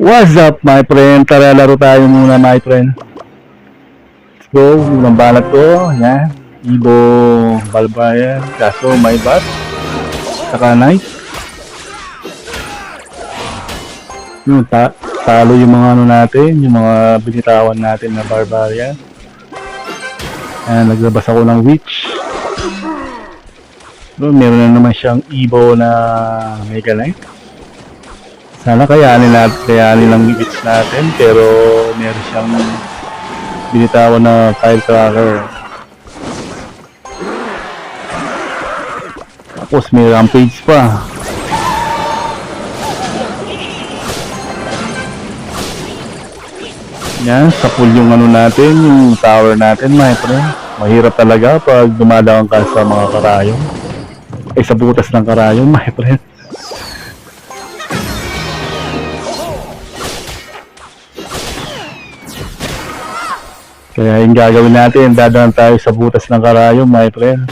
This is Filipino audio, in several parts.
What's up, my friend? Tara, laro tayo muna, my friend. Let's go. Unang banat ko. Yan. Ibo Barbarian. Kaso may bat. Saka knight. Yung talo yung mga ano natin. Yung mga binitawan natin na Barbarian. Ayan, naglabas ako ng witch. So, meron na naman siyang Ibo na Mega Knight. Sana kayanin lang i-beats natin, pero meron siyang binitawan na firecracker. Tapos may rampage pa. Yan, sa pool yung ano natin, yung tower natin, my friend. Mahirap talaga pag dumadaan ka sa mga karayong. Sa butas ng karayong, my friend. Kaya yung gagawin natin, dadaan tayo sa butas ng karayom, my friend.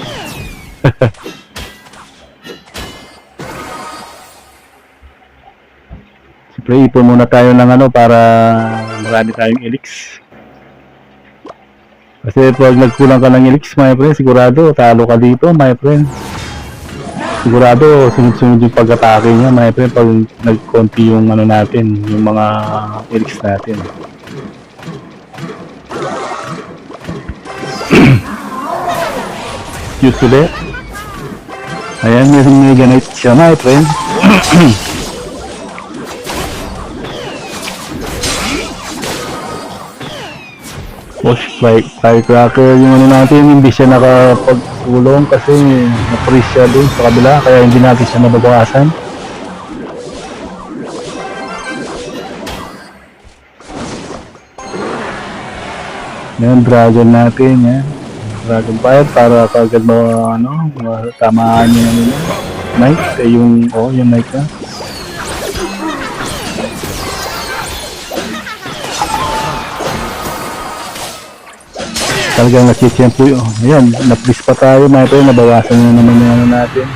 Siyempre, ipon muna tayo ng ano para marami tayong elix. Kasi pag nagkulang ka ng elix, my friend, sigurado talo ka dito, my friend. Sigurado sunod-sunod yung pag-atake niya, my friend, pag nagkonti yung ano natin, yung mga elix natin. Used to that. Ayan, may Mega Knight siya, my friend. Push firecracker yung ano natin, hindi siya nakapagtulong kasi na-freeze siya doon sa kabila, kaya hindi natin siya nababawasan. Yan, dragon natin, yan. Dragon Fire para kagad tamaan yung ano niya. Knight, yung knight na. Talagang nakikiyempo yun. Ayan, na-please pa tayo, my friend, nabawasan na naman yung ano natin.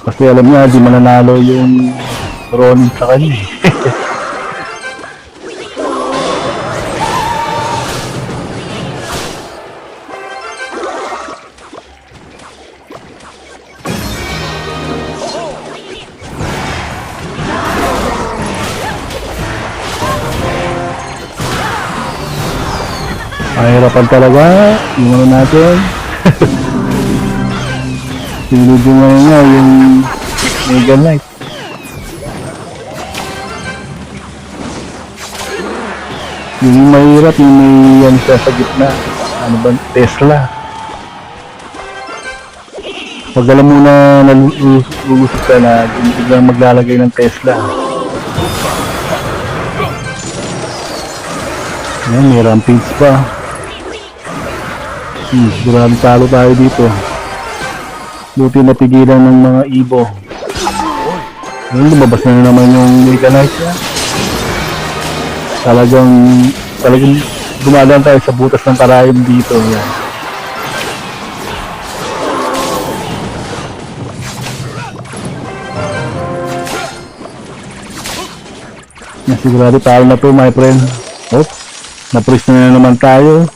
Kasi alam niya, di mananalo yung Ronin sa kanya. Mahirapan talaga yung ano natin. Sinunod yung ano nga, yung Mega Knight. Yung mahirap, yung may yan siya sa gitna. Ano ba? Tesla. Pag alam mo na nalulusot ka na, biglang maglalagay ng Tesla. Ayan, may rampage pa. Sigurado talo tayo dito. Buti napigilan ng mga Ibo. Ayun, lumabas na naman yung Mega Knight niya. Talagang dumadaan tayo sa butas ng karayom dito. Yan. Sigurado talo na to, my friend. Na-press na naman tayo.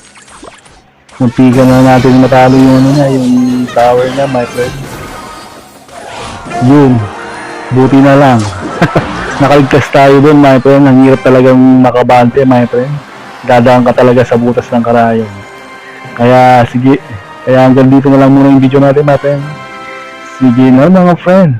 Muntikan na natin matalo yung ano niya, yung tower niya, my friend. Yun. Buti na lang. Nakaligtas tayo dun, my friend. Ang hirap talagang makabante, my friend. Dadaan ka talaga sa butas ng karayom. Kaya, sige. Kaya hanggang dito na lang muna yung video natin, my friend. Sige na, mga friend.